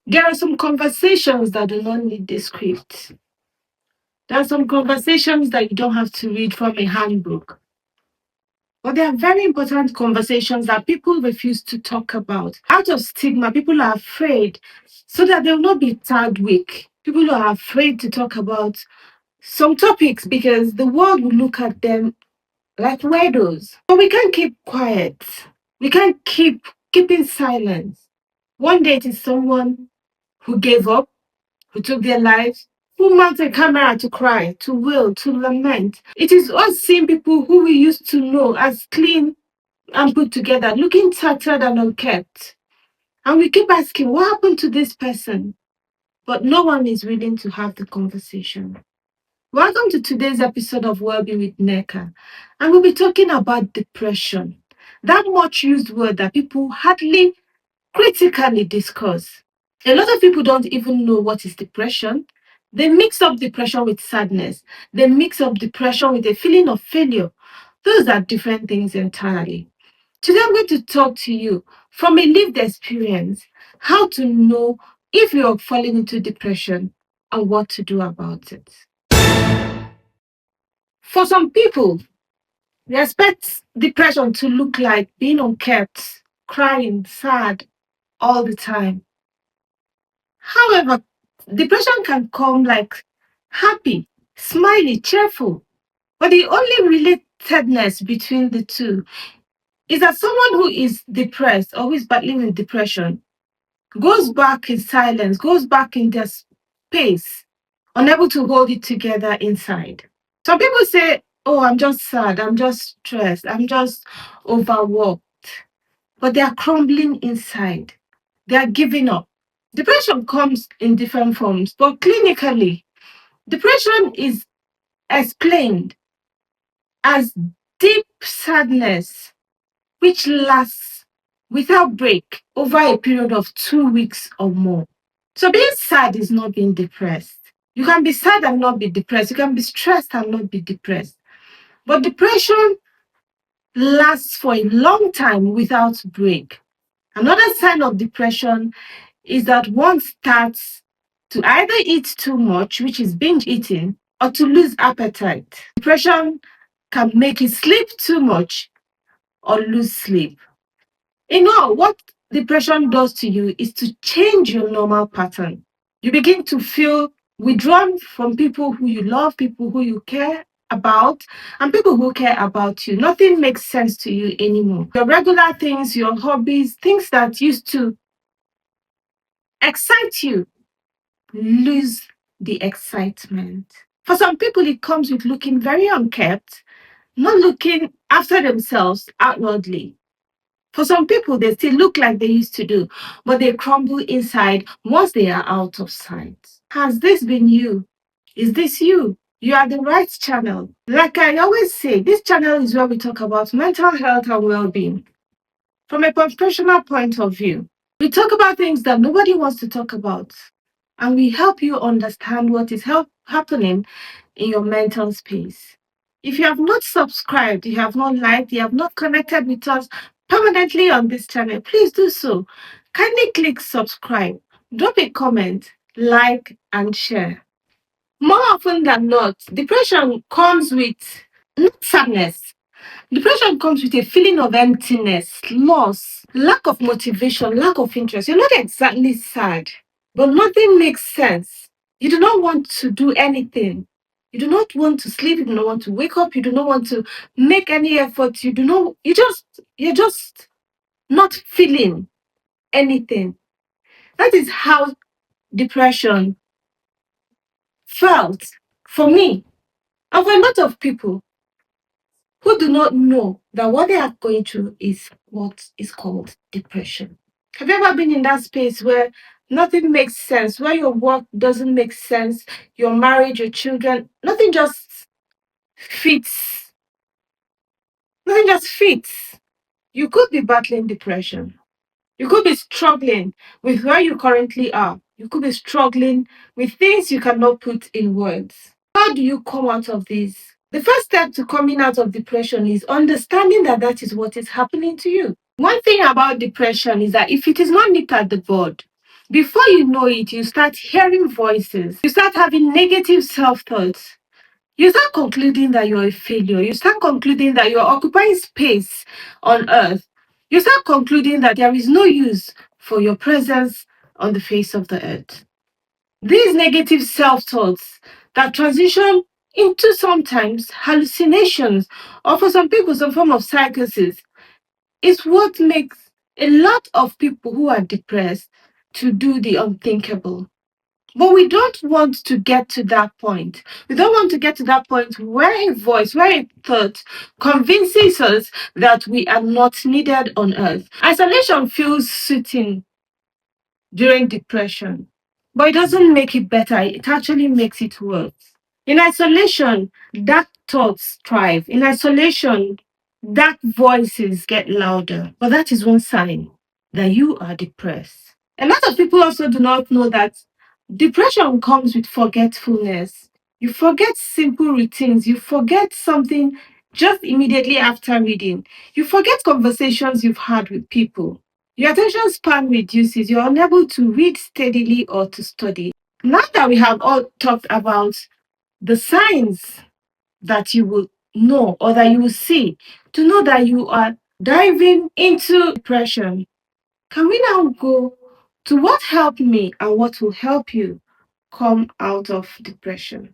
There are some conversations that do not need the script. There are some conversations that you don't have to read from a handbook. But there are very important conversations that people refuse to talk about. Out of stigma, people are afraid so that they will not be tagged weak. People are afraid to talk about some topics because the world will look at them like weirdos. But we can't keep quiet. We can't keep keeping silence. One day it is someone who gave up, who took their lives, who mounted a camera to cry, to wail, to lament. It is us seeing people who we used to know as clean and put together, looking tattered and unkept. And we keep asking, what happened to this person? But no one is willing to have the conversation. Welcome to today's episode of Wellbeing with Neka. And we'll be talking about depression, that much used word that people hardly critically discuss. A lot of people don't even know what is depression. They mix up depression with sadness. They mix up depression with a feeling of failure. Those are different things entirely. Today, I'm going to talk to you from a lived experience how to know if you're falling into depression and what to do about it. For some people, they expect depression to look like being unkept, crying, sad all the time. However, depression can come like happy, smiley, cheerful. But the only relatedness between the two is that someone who is depressed, always battling with depression, goes back in silence, goes back in their space, unable to hold it together inside. Some people say, oh, I'm just sad, I'm just stressed, I'm just overworked. But they are crumbling inside. They are giving up. Depression comes in different forms, but clinically, depression is explained as deep sadness which lasts without break over a period of 2 weeks or more. So being sad is not being depressed. You can be sad and not be depressed. You can be stressed and not be depressed. But depression lasts for a long time without break. Another sign of depression is that one starts to either eat too much, which is binge eating, or to lose appetite. Depression can make you sleep too much or lose sleep. What depression does to you is to change your normal pattern. You begin to feel withdrawn from people who you love, people who you care about, and people who care about you. Nothing makes sense to you anymore. Your regular things, your hobbies, things that used to excite you, lose the excitement. For some people, it comes with looking very unkept, not looking after themselves outwardly. For some people, they still look like they used to do, but they crumble inside once they are out of sight. Has this been you? Is this you? You are the right channel. Like I always say, this channel is where we talk about mental health and well being from a professional point of view. We talk about things that nobody wants to talk about, and we help you understand what is happening in your mental space. If you have not subscribed, you have not liked, you have not connected with us permanently on this channel, please do so. Kindly click subscribe, drop a comment, like, and share. More often than not, depression comes with not sadness. Depression comes with a feeling of emptiness, loss, lack of motivation, lack of interest. You're not exactly sad, but nothing makes sense. You do not want to do anything. You do not want to sleep. You do not want to wake up. You do not want to make any effort. You're just not feeling anything. That is how depression felt for me and for a lot of people who do not know that what they are going through is what is called depression. Have you ever been in that space where nothing makes sense, where your work doesn't make sense, your marriage, your children, nothing just fits? Nothing just fits. You could be battling depression. You could be struggling with where you currently are. You could be struggling with things you cannot put in words. How do you come out of this? The first step to coming out of depression is understanding that that is what is happening to you. One thing about depression is that if it is not nipped at the bud, Before you know it, you start hearing voices. You start having negative self thoughts. You start concluding that you're a failure. You start concluding that you're occupying space on earth. You start concluding that there is no use for your presence on the face of the earth. These negative self thoughts that transition into sometimes hallucinations, or for some people, some form of psychosis, is what makes a lot of people who are depressed to do the unthinkable. But we don't want to get to that point. We don't want to get to that point where a voice, where a thought convinces us that we are not needed on earth. Isolation feels soothing during depression, but it doesn't make it better. It actually makes it worse. In isolation, dark thoughts thrive. In isolation, dark voices get louder. But that is one sign that you are depressed. A lot of people also do not know that depression comes with forgetfulness. You forget simple routines. You forget something just immediately after reading. You forget conversations you've had with people. Your attention span reduces. You're unable to read steadily or to study. Now that we have all talked about the signs that you will know or that you will see to know that you are diving into depression, can we now go to what helped me and what will help you come out of depression?